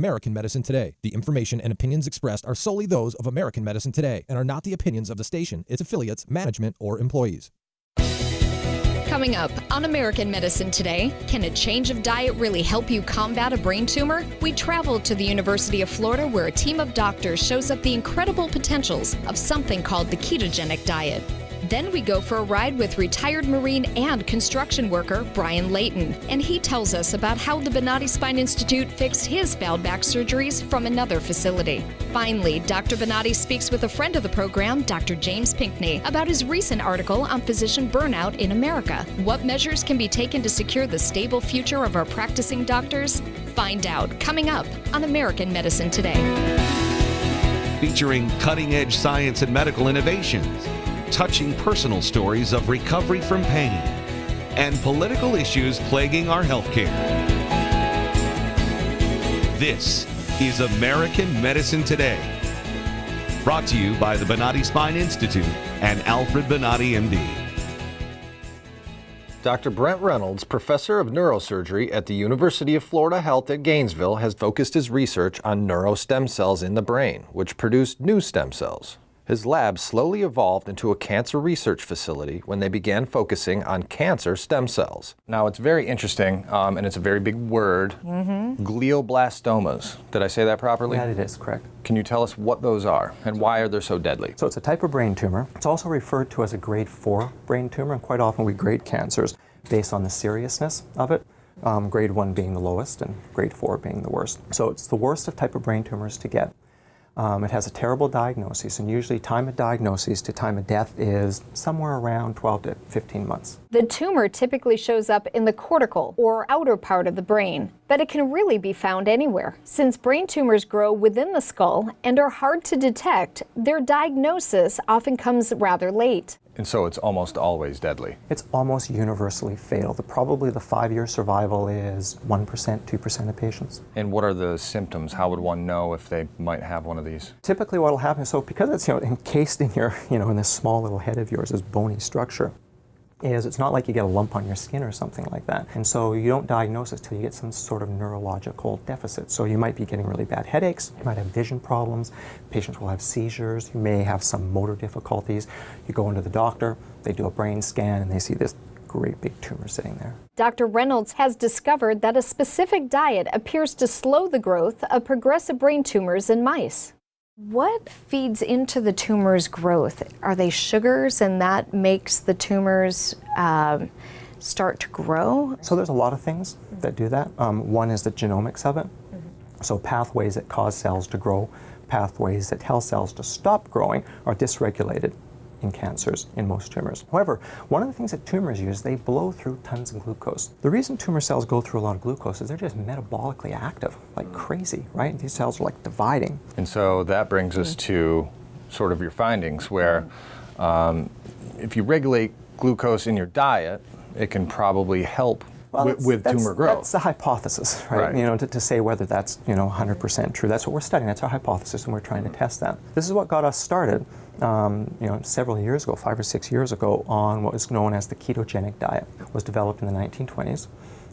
American Medicine Today. The information and opinions expressed are solely those of American Medicine Today and are not the opinions of the station, its affiliates, management, or employees. Coming up on American Medicine Today, can a change of diet really help you combat a brain tumor? We travel to the University of Florida where a team of doctors shows up the incredible potentials of something called the ketogenic diet. Then we go for a ride with retired Marine and construction worker Brian Layton, and he tells us about how the Bonati Spine Institute fixed his failed back surgeries from another facility. Finally, Dr. Bonati speaks with a friend of the program, Dr. James Pinkney, about his recent article on physician burnout in America. What measures can be taken to secure the stable future of our practicing doctors? Find out coming up on American Medicine Today. Featuring cutting-edge science and medical innovations, touching personal stories of recovery from pain, and political issues plaguing our healthcare. This is American Medicine Today, brought to you by the Bonati Spine Institute and Alfred Bonati, MD. Dr. Brent Reynolds, professor of neurosurgery at the University of Florida Health at Gainesville, has focused his research on neurostem cells in the brain, which produce new stem cells. His lab slowly evolved into a cancer research facility when they began focusing on cancer stem cells. Now, it's very interesting, and it's a very big word, glioblastomas. Did I say that properly? Yeah, it is, correct. Can you tell us what those are, and why are they so deadly? So it's a type of brain tumor. It's also referred to as a grade 4 brain tumor, and quite often we grade cancers based on the seriousness of it. Grade 1 being the lowest, and grade 4 being the worst. So it's the worst of type of brain tumors to get. It has a terrible diagnosis, and usually time of diagnosis to time of death is somewhere around 12 to 15 months. The tumor typically shows up in the cortical or outer part of the brain, but it can really be found anywhere. Since brain tumors grow within the skull and are hard to detect, their diagnosis often comes rather late. And so it's almost always deadly. It's almost universally fatal. Probably the 5-year survival is 1%, 2% of patients. And what are the symptoms? How would one know if they might have one of these? Typically what will happen, so because it's encased in your, in this small little head of yours, this bony structure, is it's not like you get a lump on your skin or something like that. And so you don't diagnose it till you get some sort of neurological deficit. So you might be getting really bad headaches, you might have vision problems, patients will have seizures, you may have some motor difficulties. You go into the doctor, they do a brain scan, and they see this great big tumor sitting there. Dr. Reynolds has discovered that a specific diet appears to slow the growth of progressive brain tumors in mice. What feeds into the tumor's growth? Are they sugars, and that makes the tumors start to grow? So there's a lot of things that do that. One is the genomics of it. So pathways that cause cells to grow, pathways that tell cells to stop growing are dysregulated in cancers, in most tumors. However, one of the things that tumors use, they blow through tons of glucose. The reason tumor cells go through a lot of glucose is they're just metabolically active, like crazy, right? These cells are like dividing. And so that brings us to sort of your findings where if you regulate glucose in your diet, it can probably help with tumor growth. That's the hypothesis, right? To say whether that's 100% true. That's what we're studying. That's our hypothesis, and we're trying to test that. This is what got us started, several years ago, 5 or 6 years ago, on what was known as the ketogenic diet. It was developed in the 1920s.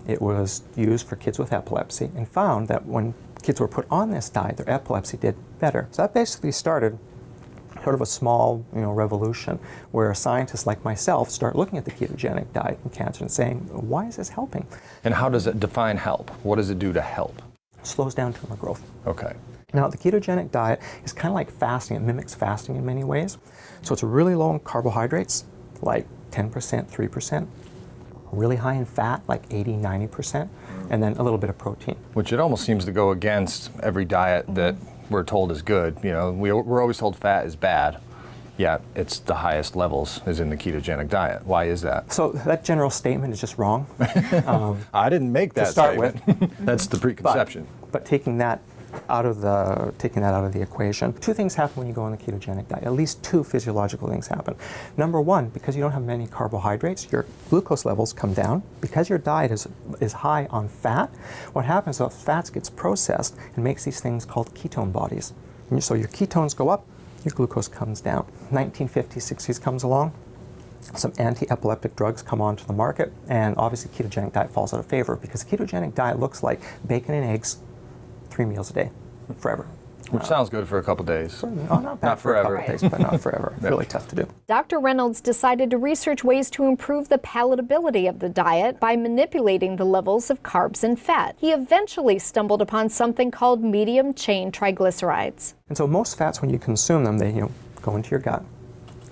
It was used for kids with epilepsy, and found that when kids were put on this diet, their epilepsy did better. So that basically started sort of a small, revolution where scientists like myself start looking at the ketogenic diet in cancer and saying, why is this helping? And how does it define help? What does it do to help? It slows down tumor growth. Okay. Now, the ketogenic diet is kind of like fasting. It mimics fasting in many ways. So it's really low in carbohydrates, like 10%, 3%. Really high in fat, like 80, 90%, and then a little bit of protein. Which it almost seems to go against every diet that we're told is good. We're always told fat is bad, yet it's the highest levels is in the ketogenic diet. Why is that? So that general statement is just wrong. I didn't make that to start statement. with. That's the preconception. But taking that out of the equation, two things happen when you go on the ketogenic diet. At least two physiological things happen. Number one, because you don't have many carbohydrates, your glucose levels come down. Because your diet is high on fat, what happens is fat gets processed and makes these things called ketone bodies. And so your ketones go up, your glucose comes down. 1950s, 60s comes along. Some anti-epileptic drugs come onto the market, and obviously ketogenic diet falls out of favor because the ketogenic diet looks like bacon and eggs, 3 meals a day, forever. Which sounds good for a couple days. Not bad Not for a forever. couple days, but not forever. Yeah. Really tough to do. Dr. Reynolds decided to research ways to improve the palatability of the diet by manipulating the levels of carbs and fat. He eventually stumbled upon something called medium-chain triglycerides. And so most fats, when you consume them, they go into your gut,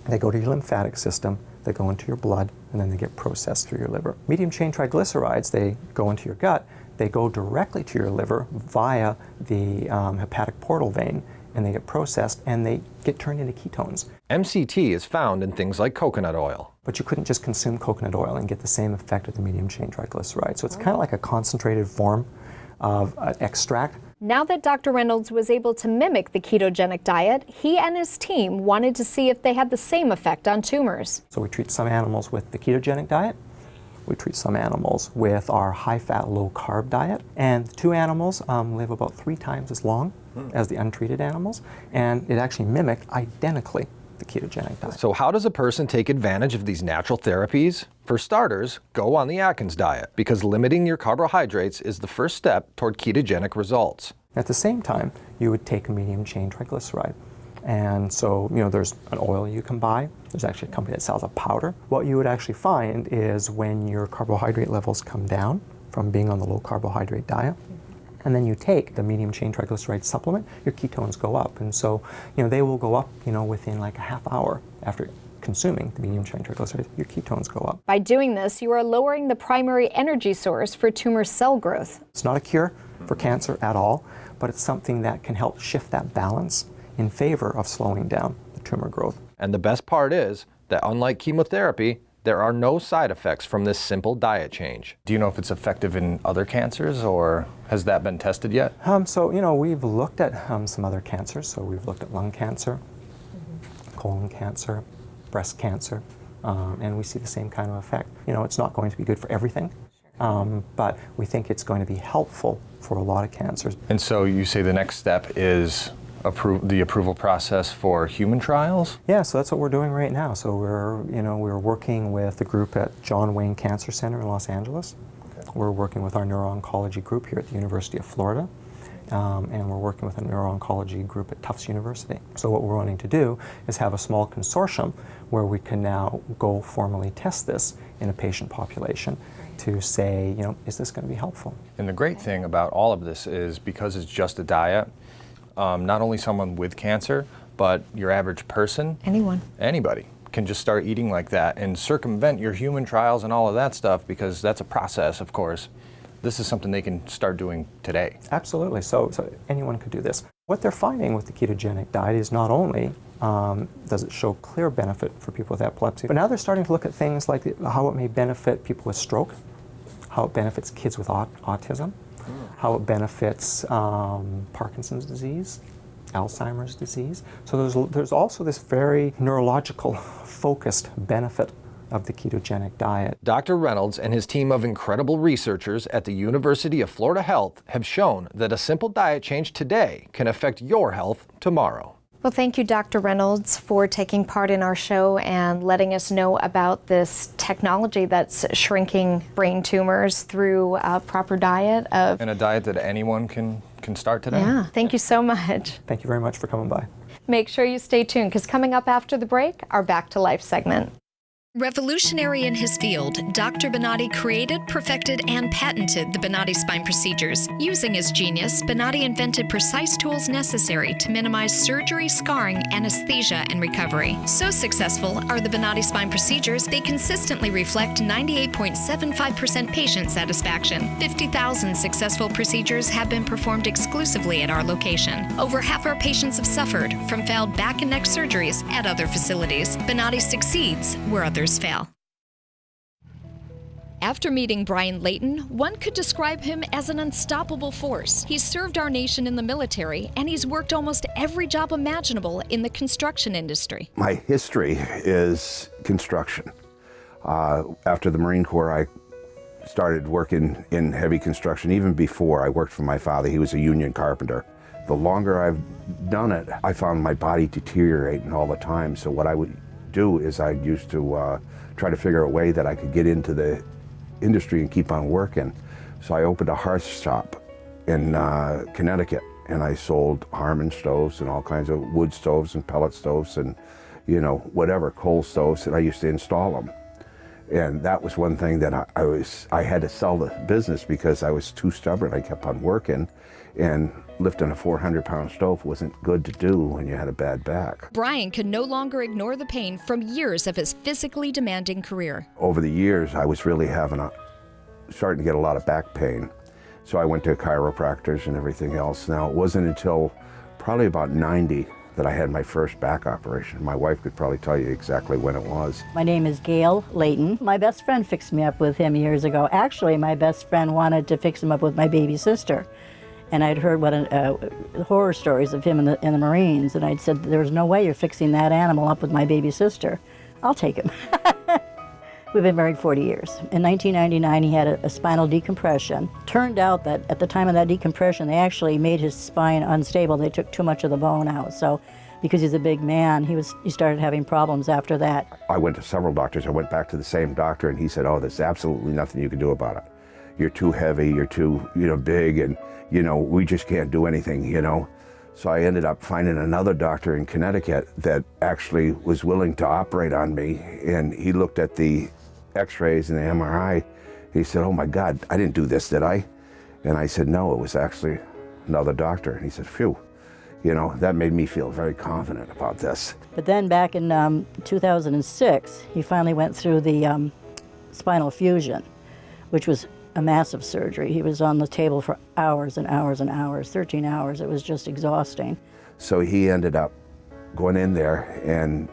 they go to your lymphatic system, they go into your blood, and then they get processed through your liver. Medium-chain triglycerides, they go into your gut, they go directly to your liver via the hepatic portal vein, and they get processed, and they get turned into ketones. MCT is found in things like coconut oil. But you couldn't just consume coconut oil and get the same effect of the medium-chain triglyceride. So it's kind of like a concentrated form of an extract. Now that Dr. Reynolds was able to mimic the ketogenic diet, he and his team wanted to see if they had the same effect on tumors. So we treat some animals with the ketogenic diet. We treat some animals with our high-fat, low-carb diet. And the 2 animals live about 3 times as long as the untreated animals. And it actually mimicked identically the ketogenic diet. So how does a person take advantage of these natural therapies? For starters, go on the Atkins diet, because limiting your carbohydrates is the first step toward ketogenic results. At the same time, you would take a medium-chain triglyceride. And so, there's an oil you can buy. There's actually a company that sells a powder. What you would actually find is when your carbohydrate levels come down from being on the low carbohydrate diet, and then you take the medium-chain triglyceride supplement, your ketones go up. And so, they will go up, within like a half hour after consuming the medium-chain triglycerides, your ketones go up. By doing this, you are lowering the primary energy source for tumor cell growth. It's not a cure for cancer at all, but it's something that can help shift that balance in favor of slowing down the tumor growth. And the best part is that unlike chemotherapy, there are no side effects from this simple diet change. Do you know if it's effective in other cancers, or has that been tested yet? So, we've looked at some other cancers. So we've looked at lung cancer, colon cancer, breast cancer, and we see the same kind of effect. It's not going to be good for everything, but we think it's going to be helpful for a lot of cancers. And so you say the next step is the approval process for human trials? Yeah, so that's what we're doing right now. So we're working with the group at John Wayne Cancer Center in Los Angeles. Okay. We're working with our neuro-oncology group here at the University of Florida. And we're working with a neuro-oncology group at Tufts University. So what we're wanting to do is have a small consortium where we can now go formally test this in a patient population to say, is this going to be helpful? And the great thing about all of this is because it's just a diet, not only someone with cancer, but your average person, anybody can just start eating like that and circumvent your human trials and all of that stuff, because that's a process, of course. This is something they can start doing today. Absolutely. So anyone could do this. What they're finding with the ketogenic diet is not only does it show clear benefit for people with epilepsy, but now they're starting to look at things like how it may benefit people with stroke, how it benefits kids with autism, how it benefits Parkinson's disease, Alzheimer's disease. So there's also this very neurological focused benefit of the ketogenic diet. Dr. Reynolds and his team of incredible researchers at the University of Florida Health have shown that a simple diet change today can affect your health tomorrow. Well, thank you, Dr. Reynolds, for taking part in our show and letting us know about this technology that's shrinking brain tumors through a proper diet. And a diet that anyone can start today. Yeah, thank you so much. Thank you very much for coming by. Make sure you stay tuned, because coming up after the break, our Back to Life segment. Revolutionary in his field, Dr. Bonatti created, perfected, and patented the Bonatti spine procedures. Using his genius, Bonatti invented precise tools necessary to minimize surgery, scarring, anesthesia, and recovery. So successful are the Bonatti spine procedures, they consistently reflect 98.75% patient satisfaction. 50,000 successful procedures have been performed exclusively at our location. Over half our patients have suffered from failed back and neck surgeries at other facilities. Bonatti succeeds where others fail. After meeting Brian Layton, one could describe him as an unstoppable force. He's served our nation in the military, and he's worked almost every job imaginable in the construction industry. My history is construction. After the Marine Corps, I started working in heavy construction. Even before, I worked for my father. He was a union carpenter. The longer I've done it, I found my body deteriorating all the time. So what I would do is I used to try to figure a way that I could get into the industry and keep on working. So I opened a hearth shop in Connecticut, and I sold Harmon stoves and all kinds of wood stoves and pellet stoves and, you know, whatever, coal stoves, and I used to install them. And that was one thing that I had to sell the business because I was too stubborn. I kept on working, and lifting a 400-pound stove wasn't good to do when you had a bad back. Brian could no longer ignore the pain from years of his physically demanding career. Over the years, I was really starting to get a lot of back pain. So I went to chiropractors and everything else. Now, it wasn't until probably about 90 that I had my first back operation. My wife could probably tell you exactly when it was. My name is Gail Layton. My best friend fixed me up with him years ago. Actually, my best friend wanted to fix him up with my baby sister. And I'd heard horror stories of him in the Marines, and I'd said, there's no way you're fixing that animal up with my baby sister. I'll take him. We've been married 40 years. In 1999, he had a spinal decompression. Turned out that at the time of that decompression, they actually made his spine unstable. They took too much of the bone out. So because he's a big man, he started having problems after that. I went to several doctors. I went back to the same doctor, and he said, oh, there's absolutely nothing you can do about it. You're too heavy, you're too, big, and, we just can't do anything, So I ended up finding another doctor in Connecticut that actually was willing to operate on me, and he looked at the x-rays and the MRI. He said, oh my God, I didn't do this, did I? And I said, no, it was actually another doctor. And he said, phew, that made me feel very confident about this. But then back in 2006, he finally went through the spinal fusion, which was a massive surgery. He was on the table for hours and hours and hours, 13 hours. It was just exhausting. So he ended up going in there, and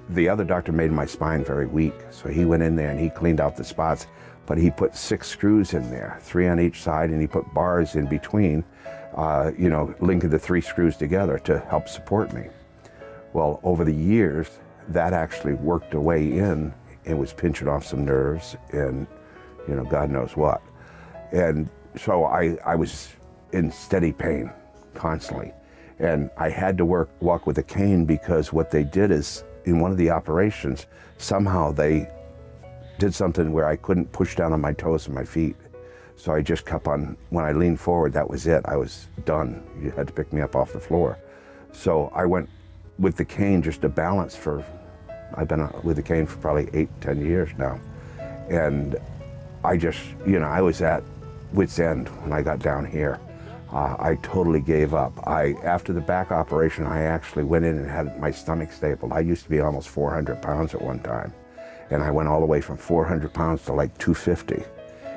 the other doctor made my spine very weak. So he went in there and he cleaned out the spots, but he put 6 screws in there, 3 on each side, and he put bars in between, linking the 3 screws together to help support me. Well, over the years, that actually worked a way in and was pinching off some nerves and God knows what. And so I was in steady pain constantly. And I had to walk with a cane because what they did is, in one of the operations, somehow they did something where I couldn't push down on my toes and my feet. So I just kept on, when I leaned forward, that was it. I was done. You had to pick me up off the floor. So I went with the cane just to balance I've been with the cane for probably 8-10 years now. And I just, I was at wit's end when I got down here. I totally gave up. After the back operation, I actually went in and had my stomach stapled. I used to be almost 400 pounds at one time. And I went all the way from 400 pounds to like 250.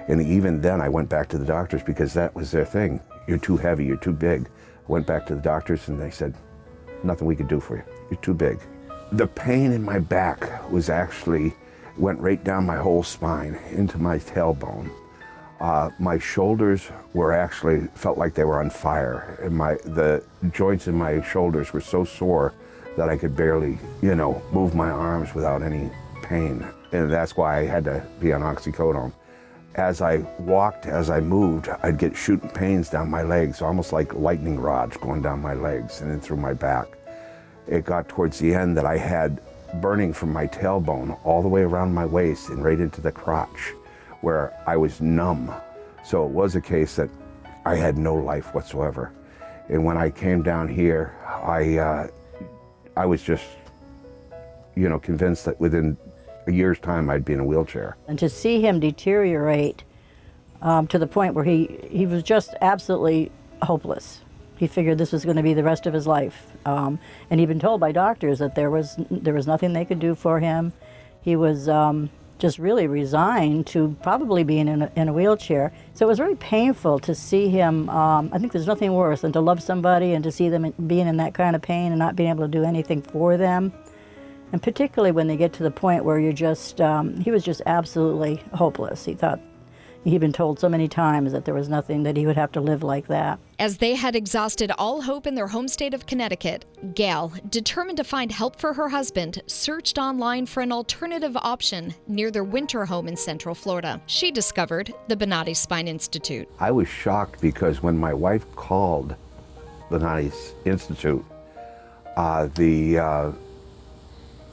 And even then I went back to the doctors because that was their thing. You're too heavy, you're too big. I went back to the doctors and they said, nothing we could do for you. You're too big. The pain in my back went right down my whole spine into my tailbone. My shoulders felt like they were on fire, and the joints in my shoulders were so sore that I could barely, move my arms without any pain. And that's why I had to be on oxycodone. As I walked, as I moved, I'd get shooting pains down my legs, almost like lightning rods going down my legs and then through my back. It got towards the end that I had burning from my tailbone all the way around my waist and right into the crotch, where I was numb. So it was a case that I had no life whatsoever. And when I came down here, I was just, convinced that within a year's time I'd be in a wheelchair. And to see him deteriorate to the point where he was just absolutely hopeless. He figured this was going to be the rest of his life. And he'd been told by doctors that there was nothing they could do for him. He was just really resigned to probably being in a wheelchair. So it was very painful to see him. I think there's nothing worse than to love somebody and to see them being in that kind of pain and not being able to do anything for them. And particularly when they get to the point where you're just, he was just absolutely hopeless. He thought, he'd been told so many times that there was nothing, that he would have to live like that. As they had exhausted all hope in their home state of Connecticut, Gail, determined to find help for her husband, searched online for an alternative option near their winter home in Central Florida. She discovered the Bonati Spine Institute. I was shocked because when my wife called Bonati Institute,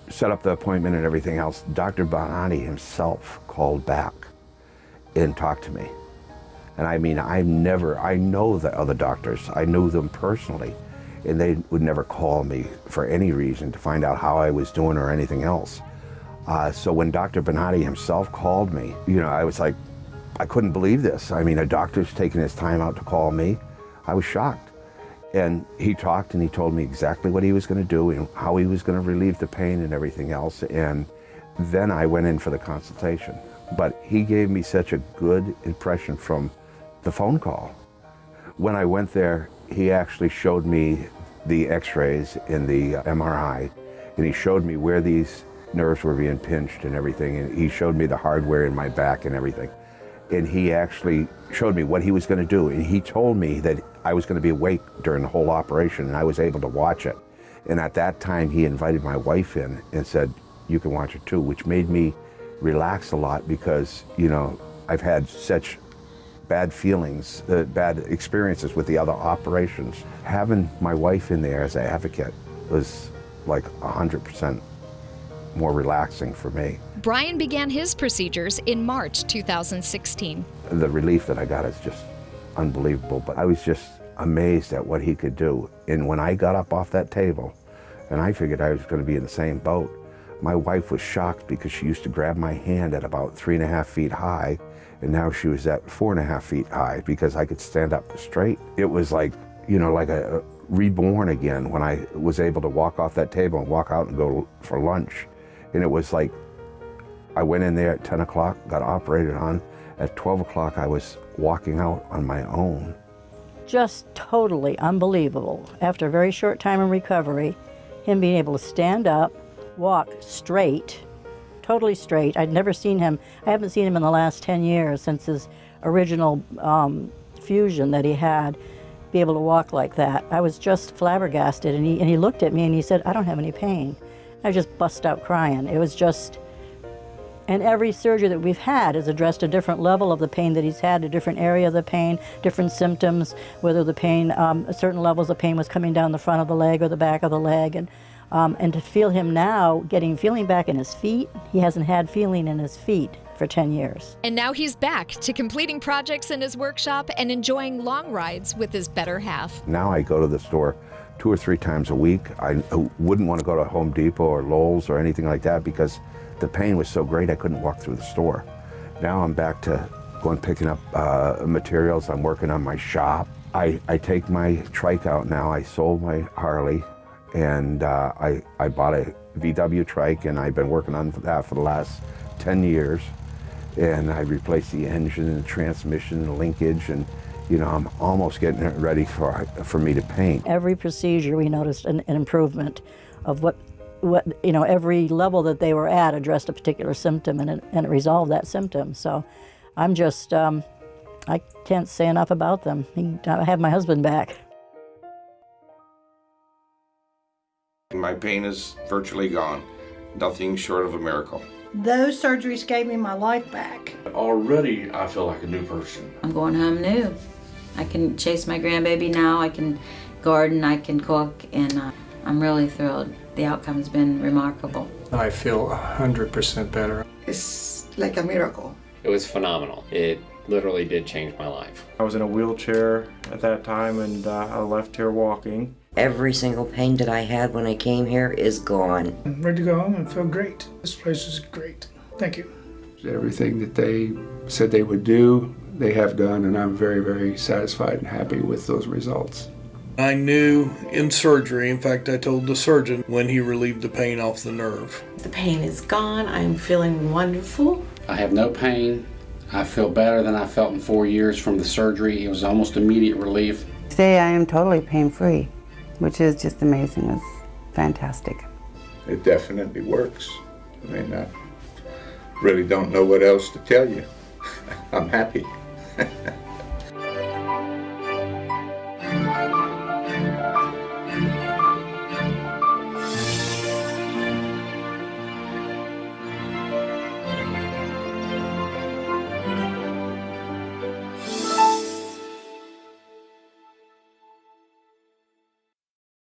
set up the appointment and everything else, Dr. Bonati himself called back and talked to me. And I mean, I know the other doctors. I knew them personally, and they would never call me for any reason to find out how I was doing or anything else. So when Dr. Bonatti himself called me, I was like, I couldn't believe this. I mean, a doctor's taking his time out to call me. I was shocked. And he talked and he told me exactly what he was going to do and how he was going to relieve the pain and everything else. And then I went in for the consultation. But he gave me such a good impression from the phone call. When I went there, he actually showed me the x-rays and the MRI, and he showed me where these nerves were being pinched and everything, and he showed me the hardware in my back and everything. And he actually showed me what he was going to do, and he told me that I was going to be awake during the whole operation, and I was able to watch it. And at that time, he invited my wife in and said, you can watch it too, which made me relax a lot because, I've had such bad feelings, bad experiences with the other operations. Having my wife in there as an advocate was like 100% more relaxing for me. Brian began his procedures in March 2016. The relief that I got is just unbelievable, but I was just amazed at what he could do. And when I got up off that table, and I figured I was going to be in the same boat, my wife was shocked because she used to grab my hand at about 3.5 feet high, and now she was at 4.5 feet high because I could stand up straight. It was like, like a reborn again when I was able to walk off that table and walk out and go for lunch. And it was like, I went in there at 10 o'clock, got operated on. At 12 o'clock, I was walking out on my own. Just totally unbelievable. After a very short time in recovery, him being able to stand up, walk straight, totally straight. I'd never seen him, I haven't seen him in the last 10 years since his original fusion that he had, be able to walk like that. I was just flabbergasted, and he looked at me and he said, I don't have any pain. I just bust out crying. It was just, and every surgery that we've had has addressed a different level of the pain that he's had, a different area of the pain, different symptoms, whether the pain, certain levels of pain was coming down the front of the leg or the back of the leg. And to feel him now feeling back in his feet, he hasn't had feeling in his feet for 10 years. And now he's back to completing projects in his workshop and enjoying long rides with his better half. Now I go to the store 2 or 3 times a week. I wouldn't want to go to Home Depot or Lowe's or anything like that because the pain was so great I couldn't walk through the store. Now I'm back to picking up materials. I'm working on my shop. I take my trike out now. I sold my Harley, and I bought a VW trike, and I've been working on that for the last 10 years. And I replaced the engine and the transmission and the linkage, and I'm almost getting it ready for me to paint. Every procedure we noticed an improvement of what every level that they were at addressed a particular symptom, and it resolved that symptom. So I'm just, I can't say enough about them. I have my husband back. My pain is virtually gone. Nothing short of a miracle. Those surgeries gave me my life back. Already, I feel like a new person. I'm going home new. I can chase my grandbaby now, I can garden, I can cook, and I'm really thrilled. The outcome's been remarkable. I feel 100% better. It's like a miracle. It was phenomenal. It literally did change my life. I was in a wheelchair at that time, and I left here walking. Every single pain that I had when I came here is gone. I'm ready to go home and feel great. This place is great. Thank you. Everything that they said they would do, they have done, and I'm very, very satisfied and happy with those results. I knew in surgery, in fact, I told the surgeon when he relieved the pain off the nerve. The pain is gone. I'm feeling wonderful. I have no pain. I feel better than I felt in 4 years from the surgery. It was almost immediate relief. Today I am totally pain-free, which is just amazing. It's fantastic. It definitely works. I mean, I really don't know what else to tell you. I'm happy.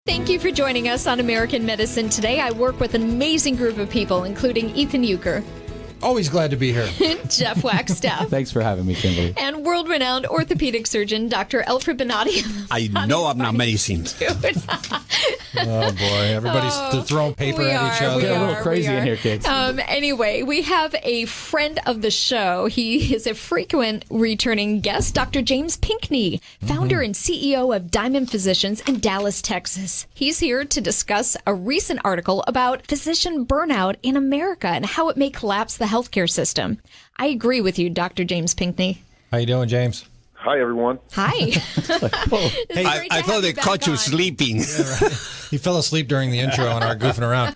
Thank you for joining us on American Medicine Today. I work with an amazing group of people, including Ethan Euchre. Always glad to be here. Jeff Wagstaff. Thanks for having me, Kimberly. And world-renowned orthopedic surgeon, Dr. Alfred Bonatti. I know I'm not amazing. Oh, boy. Everybody's throwing paper at each other. Get a little crazy in here, kids. Anyway, we have a friend of the show. He is a frequent returning guest, Dr. James Pinkney, founder and CEO of Diamond Physicians in Dallas, Texas. He's here to discuss a recent article about physician burnout in America and how it may collapse the healthcare system. I agree with you, Dr. James Pinkney. How you doing, James? Hi, everyone. Hi. Hey, I thought they caught you sleeping. Yeah, right. He fell asleep during the intro on our goofing around.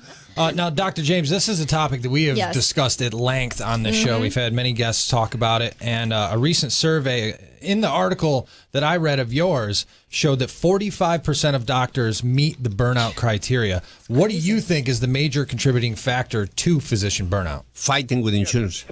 Now, Dr. James, this is a topic that we have discussed at length on this show. We've had many guests talk about it, and a recent survey in the article that I read of yours showed that 45% of doctors meet the burnout criteria. What do you think is the major contributing factor to physician burnout? Fighting with insurance.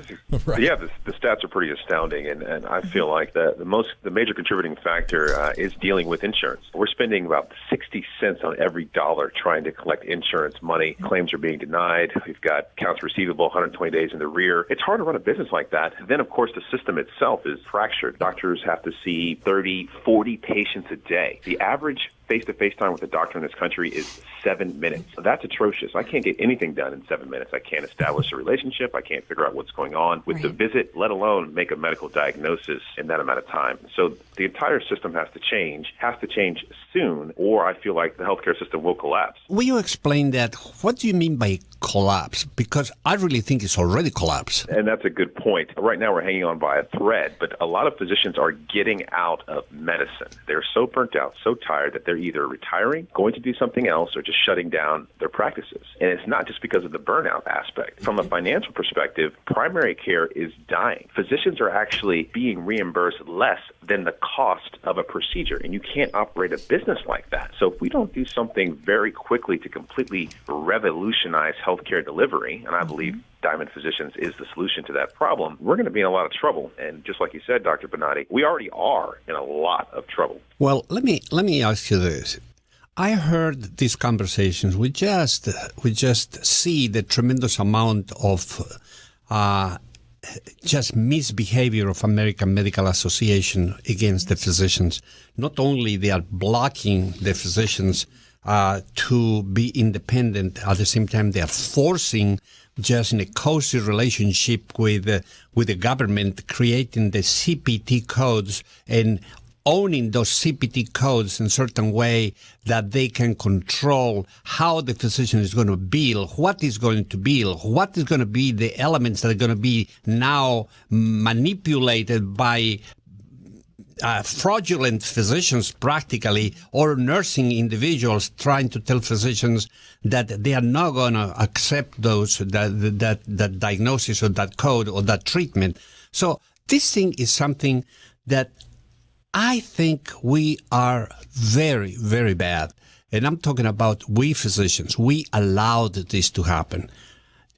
Right. Yeah, the stats are pretty astounding, and I feel like the major contributing factor is dealing with insurance. We're spending about 60 cents on every dollar trying to collect insurance money. Claims are being denied. We've got accounts receivable 120 days in the rear. It's hard to run a business like that. Then, of course, the system itself is fractured. Doctors have to see 30, 40 patients a day. The average face-to-face time with a doctor in this country is 7 minutes. That's atrocious. I can't get anything done in 7 minutes. I can't establish a relationship. I can't figure out what's going on with the visit, let alone make a medical diagnosis in that amount of time. So the entire system has to change soon, or I feel like the healthcare system will collapse. Will you explain that? What do you mean by collapse? Because I really think it's already collapsed. And that's a good point. Right now we're hanging on by a thread, but a lot of physicians are getting out of medicine. They're so burnt out, so tired that they're either retiring, going to do something else, or just shutting down their practices. And it's not just because of the burnout aspect. From a financial perspective, primary care is dying. Physicians are actually being reimbursed less than the cost of a procedure, and you can't operate a business like that. So if we don't do something very quickly to completely revolutionize healthcare delivery, and I believe Diamond Physicians is the solution to that problem, we're going to be in a lot of trouble. And just like you said, Dr. Bonatti, we already are in a lot of trouble. Well, let me ask you this. I heard these conversations. We just see the tremendous amount of just misbehavior of American Medical Association against the physicians. Not only they are blocking the physicians to be independent, at the same time they are forcing just in a cozy relationship with the government, creating the CPT codes and owning those CPT codes in a certain way that they can control how the physician is going to bill, what is going to bill, what is going to be the elements that are going to be now manipulated by fraudulent physicians practically, or nursing individuals trying to tell physicians that they are not going to accept that diagnosis or that code or that treatment. So this thing is something that I think we are very, very bad. And I'm talking about we physicians. We allowed this to happen.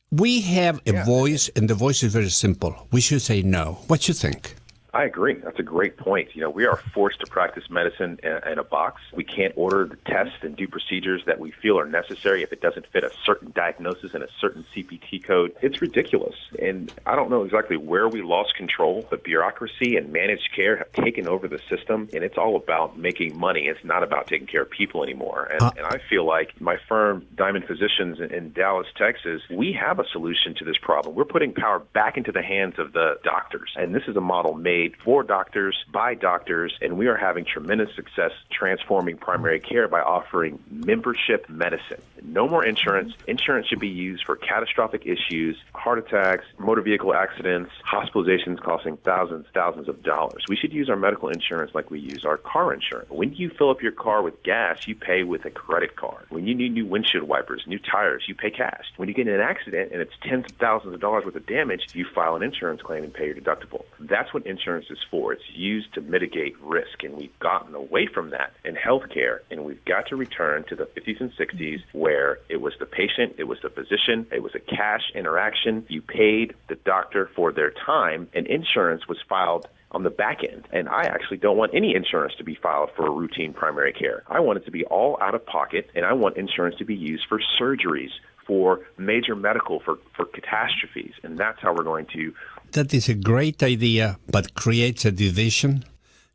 We have a voice, and the voice is very simple. We should say no. What you think? I agree. That's a great point. We are forced to practice medicine in a box. We can't order the tests and do procedures that we feel are necessary if it doesn't fit a certain diagnosis and a certain CPT code. It's ridiculous. And I don't know exactly where we lost control, but bureaucracy and managed care have taken over the system, and it's all about making money. It's not about taking care of people anymore. And I feel like my firm, Diamond Physicians in Dallas, Texas, we have a solution to this problem. We're putting power back into the hands of the doctors. And this is a model made for doctors, by doctors, and we are having tremendous success transforming primary care by offering membership medicine. No more insurance. Insurance should be used for catastrophic issues, heart attacks, motor vehicle accidents, hospitalizations costing thousands of dollars. We should use our medical insurance like we use our car insurance. When you fill up your car with gas, you pay with a credit card. When you need new windshield wipers, new tires, you pay cash. When you get in an accident and it's tens of thousands of dollars worth of damage, you file an insurance claim and pay your deductible. That's what insurance is for. It's used to mitigate risk, and we've gotten away from that in healthcare, and we've got to return to the 50s and 60s where where it was the patient, it was the physician, it was a cash interaction. You paid the doctor for their time, and insurance was filed on the back end. And I actually don't want any insurance to be filed for routine primary care. I want it to be all out of pocket, and I want insurance to be used for surgeries, for major medical, for catastrophes. And that's how we're going to. That is a great idea, but creates a division.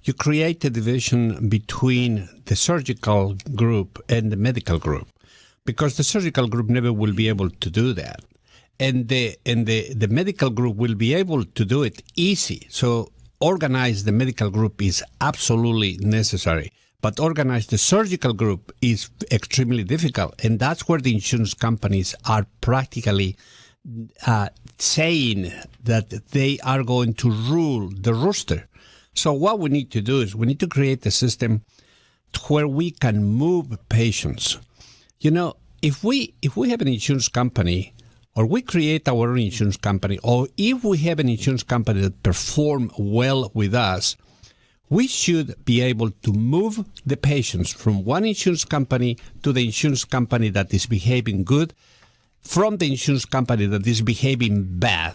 You create a division between the surgical group and the medical group, because the surgical group never will be able to do that. And the medical group will be able to do it easy. So organize the medical group is absolutely necessary, but organize the surgical group is extremely difficult. And that's where the insurance companies are practically saying that they are going to rule the rooster. So what we need to do is we need to create a system where we can move patients. You know, if we have an insurance company, or we create our own insurance company, or if we have an insurance company that perform well with us, we should be able to move the patients from one insurance company to the insurance company that is behaving good, from the insurance company that is behaving bad.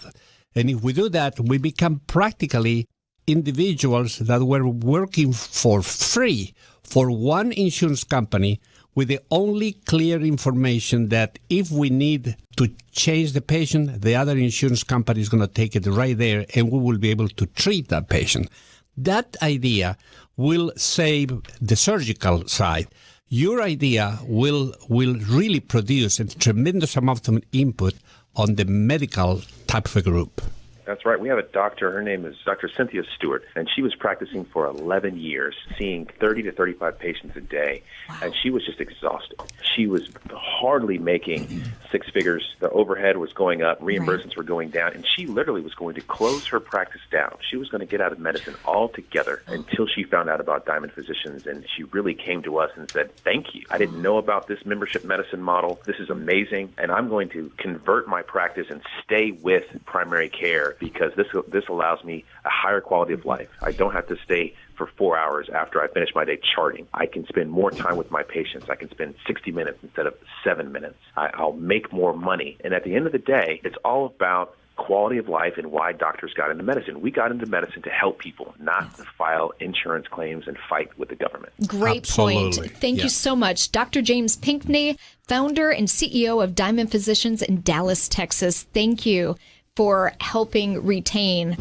And if we do that, we become practically individuals that were working for free for one insurance company, with the only clear information that if we need to change the patient, the other insurance company is going to take it right there, and we will be able to treat that patient. That idea will save the surgical side. Your idea will really produce a tremendous amount of input on the medical type of a group. That's right. We have a doctor. Her name is Dr. Cynthia Stewart, and she was practicing for 11 years, seeing 30 to 35 patients a day, and she was just exhausted. She was hardly making six figures. The overhead was going up, reimbursements were going down, and she literally was going to close her practice down. She was going to get out of medicine altogether until she found out about Diamond Physicians, and she really came to us and said, thank you. I didn't know about this membership medicine model. This is amazing, and I'm going to convert my practice and stay with primary care, because this allows me a higher quality of life. I don't have to stay for 4 hours after I finish my day charting. I can spend more time with my patients. I can spend 60 minutes instead of 7 minutes. I'll make more money. And at the end of the day, it's all about quality of life and why doctors got into medicine. We got into medicine to help people, not to file insurance claims and fight with the government. Great point. Thank you so much. Dr. James Pinkney, founder and CEO of Diamond Physicians in Dallas, Texas. Thank you for helping retain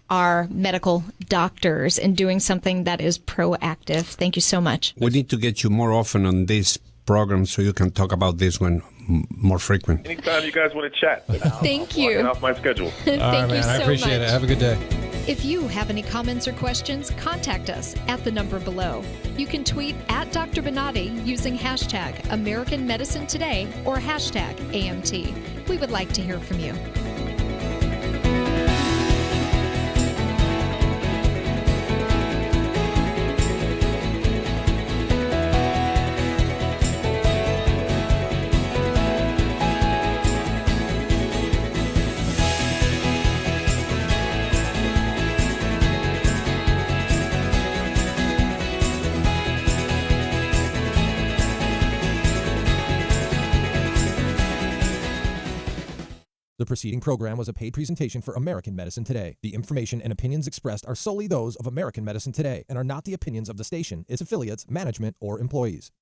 our medical doctors and doing something that is proactive. Thank you so much. We need to get you more often on this program so you can talk about this one more frequent. Anytime you guys want to chat. Thank you. Off my schedule. Thank you so much. I appreciate it. Have a good day. If you have any comments or questions, contact us at the number below. You can tweet at Dr. Bonatti using hashtag American Medicine Today or hashtag AMT. We would like to hear from you. The preceding program was a paid presentation for American Medicine Today. The information and opinions expressed are solely those of American Medicine Today and are not the opinions of the station, its affiliates, management, or employees.